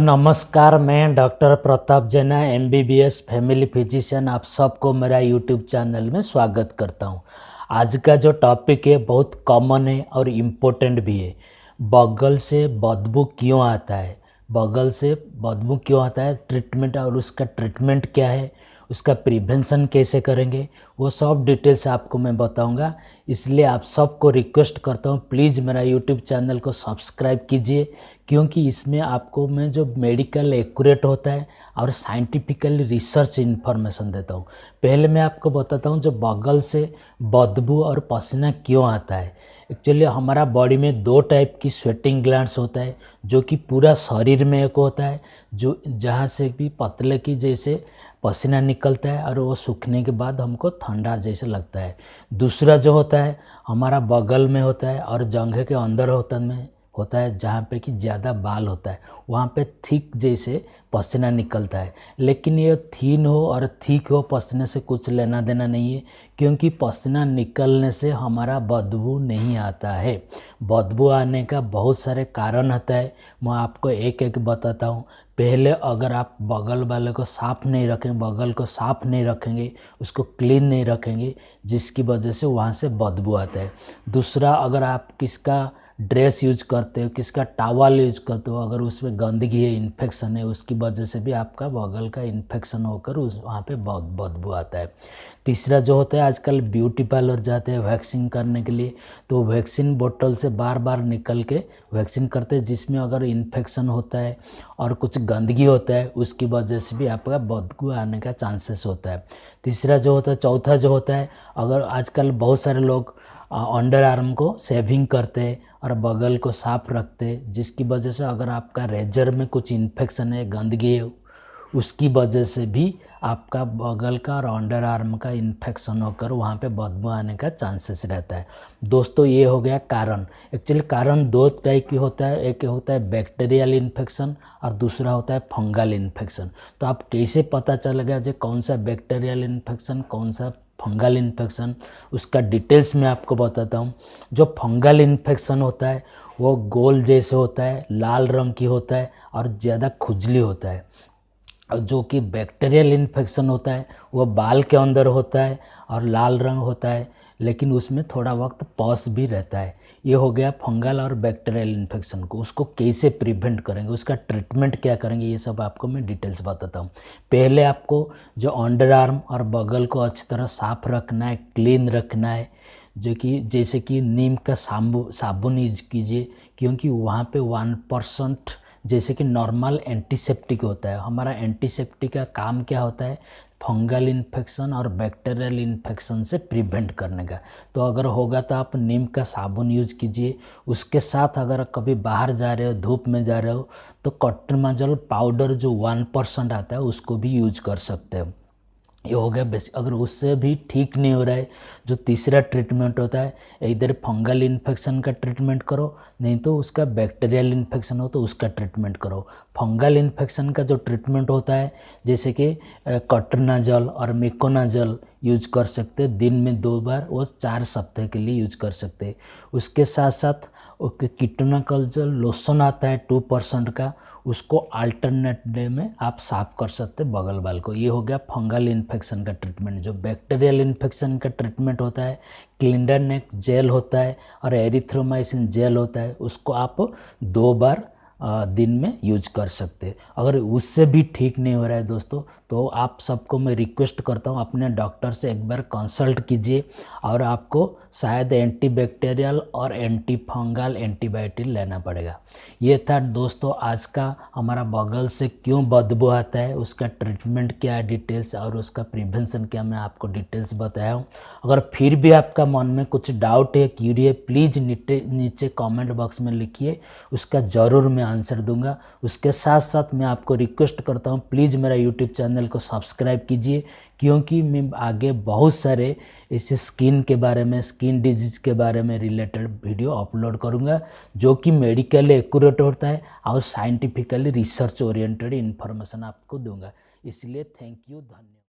नमस्कार, मैं डॉक्टर प्रताप जेना MBBS family physician आप सबको मेरा यूट्यूब चैनल में स्वागत करता हूं। आज का जो टॉपिक है बहुत कॉमन है और इम्पोर्टेंट भी है। बगल से बदबू क्यों आता है, बगल से बदबू क्यों आता है, ट्रीटमेंट और उसका ट्रीटमेंट क्या है, उसका प्रिवेंशन कैसे करेंगे, वो सब डिटेल्स आपको मैं बताऊंगा। इसलिए आप सबको रिक्वेस्ट करता हूँ प्लीज़ मेरा यूट्यूब चैनल को सब्सक्राइब कीजिए, क्योंकि इसमें आपको मैं जो मेडिकल एक्यूरेट होता है और साइंटिफिकली रिसर्च इन्फॉर्मेशन देता हूँ। पहले मैं आपको बताता हूँ जो बगल से बदबू और पसीना क्यों आता है। एक्चुअली हमारा बॉडी में दो टाइप की स्वेटिंग ग्लैंड्स होता है, जो कि पूरा शरीर में एक होता है, जो जहाँ से भी पतले की जैसे पसीना निकलता है और वो सूखने के बाद हमको ठंडा जैसे लगता है। दूसरा जो होता है हमारा बगल में होता है और जंघे के अंदर होता है जहाँ पे कि ज़्यादा बाल होता है, वहाँ पे थिक जैसे पसीना निकलता है। लेकिन ये थीन हो और थिक हो, पसीने से कुछ लेना देना नहीं है, क्योंकि पसीना निकलने से हमारा बदबू नहीं आता है। बदबू आने का बहुत सारे कारण होता है, मैं आपको एक एक बताता हूँ। पहले अगर आप बगल वाले को साफ़ नहीं रखें, बगल को साफ़ नहीं रखेंगे, उसको क्लीन नहीं रखेंगे, जिसकी वजह से वहाँ से बदबू आता है। दूसरा, अगर आप किसका ड्रेस यूज करते हो, किसका टॉवल यूज करते हो, अगर उसमें गंदगी है, इन्फेक्शन है, उसकी वजह से भी आपका बगल का इन्फेक्शन होकर उस वहाँ पे बहुत बदबू आता है। तीसरा जो होता है, आजकल ब्यूटी पार्लर जाते हैं वैक्सीन करने के लिए, तो वैक्सीन बोतल से बार बार निकल के वैक्सीन करते हैं, जिसमें अगर इन्फेक्शन होता है और कुछ गंदगी होता है, उसकी वजह से भी आपका बदबू आने का चांसेस होता है। तीसरा जो होता है, चौथा जो होता है, अगर आजकल बहुत सारे लोग अंडर आर्म को शेविंग करते हैं और बगल को साफ रखते हैं, जिसकी वजह से अगर आपका रेजर में कुछ इन्फेक्शन है, गंदगी है, उसकी वजह से भी आपका बगल का और अंडर आर्म का इन्फेक्शन होकर वहाँ पे बदबू आने का चांसेस रहता है। दोस्तों, ये हो गया कारण। एक्चुअली कारण दो टाइप की होता है, एक होता है बैक्टीरियल इन्फेक्शन और दूसरा होता है फंगल इन्फेक्शन। तो आप कैसे पता चलेगा जो कौन सा बैक्टीरियल इन्फेक्शन, कौन सा फंगल इन्फेक्शन, उसका डिटेल्स मैं आपको बताता हूँ। जो फंगल इन्फेक्शन होता है वो गोल जैसे होता है, लाल रंग की होता है और ज़्यादा खुजली होता है। और जो कि बैक्टीरियल इन्फेक्शन होता है वो बाल के अंदर होता है और लाल रंग होता है, लेकिन उसमें थोड़ा वक्त पॉज भी रहता है। ये हो गया फंगल और बैक्टीरियल इन्फेक्शन को। उसको कैसे प्रिवेंट करेंगे, उसका ट्रीटमेंट क्या करेंगे, ये सब आपको मैं डिटेल्स बताता हूँ। पहले आपको जो अंडर आर्म और बगल को अच्छी तरह साफ रखना है, क्लीन रखना है, जो कि जैसे कि नीम का साबुन यूज कीजिए, क्योंकि वहाँ पे 1% जैसे कि नॉर्मल एंटीसेप्टिक होता है। हमारा एंटीसेप्टिक का काम क्या होता है, फंगल इन्फेक्शन और बैक्टीरियल इन्फेक्शन से प्रिवेंट करने का। तो अगर होगा तो आप नीम का साबुन यूज कीजिए। उसके साथ अगर कभी बाहर जा रहे हो, धूप में जा रहे हो, तो कॉटरमाइजोल पाउडर जो 1% आता है उसको भी यूज कर सकते हो। ये हो गया बेसिक। अगर उससे भी ठीक नहीं हो रहा है, जो तीसरा ट्रीटमेंट होता है, इधर फंगल इन्फेक्शन का ट्रीटमेंट करो, नहीं तो उसका बैक्टीरियल इन्फेक्शन हो तो उसका ट्रीटमेंट करो। फंगल इन्फेक्शन का जो ट्रीटमेंट होता है, जैसे कि कॉटरनाजोल और मेकोनाजोल यूज कर सकते, दिन में 2 बार, वो 4 सप्ताह के लिए यूज कर सकते। उसके साथ साथ कीटोनाकल जो लोशन आता है 2% का, उसको अल्टरनेट डे में आप साफ कर सकते बगल बाल को। ये हो गया फंगल इन्फेक्शन का ट्रीटमेंट। जो बैक्टीरियल इन्फेक्शन का ट्रीटमेंट होता है, क्लिंडरनेक जेल होता है और एरिथ्रोमाइसिन जेल होता है, उसको आप 2 बार दिन में यूज कर सकते। अगर उससे भी ठीक नहीं हो रहा है दोस्तों, तो आप सबको मैं रिक्वेस्ट करता हूँ अपने डॉक्टर से एक बार कंसल्ट कीजिए, और आपको शायद एंटीबैक्टीरियल और एंटी फंगल एंटीबायोटिक लेना पड़ेगा। ये था दोस्तों आज का हमारा बगल से क्यों बदबू आता है, उसका ट्रीटमेंट क्या है डिटेल्स, और उसका प्रिवेंशन क्या, मैं आपको डिटेल्स बताया हूँ। अगर फिर भी आपका मन में कुछ डाउट है, क्यूरी है, प्लीज़ नीचे कमेंट बॉक्स में लिखिए, उसका ज़रूर मैं आंसर दूंगा। उसके साथ साथ मैं आपको रिक्वेस्ट करता हूँ प्लीज़ मेरा यूट्यूब चैनल को सब्सक्राइब कीजिए, क्योंकि मैं आगे बहुत सारे इस स्किन के बारे में, स्किन डिजीज़ के बारे में रिलेटेड वीडियो अपलोड करूँगा, जो कि मेडिकली एक्यूरेट होता है और साइंटिफिकली रिसर्च ओरिएंटेड इन्फॉर्मेशन आपको दूंगा। इसलिए थैंक यू, धन्यवाद।